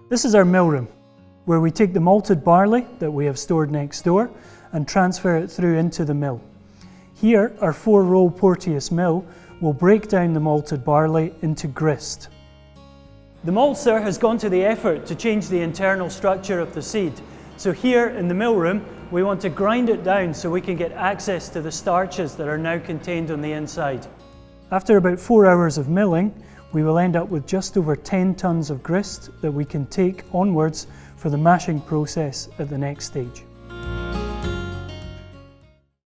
This is our mill room, where we take the malted barley that we have stored next door and transfer it through into the mill. Here, our 4-roll Porteous mill will break down the malted barley into grist. The maltster has gone to the effort to change the internal structure of the seed. So here in the mill room, we want to grind it down so we can get access to the starches that are now contained on the inside. After about 4 hours of milling, we will end up with just over 10 tons of grist that we can take onwards for the mashing process at the next stage.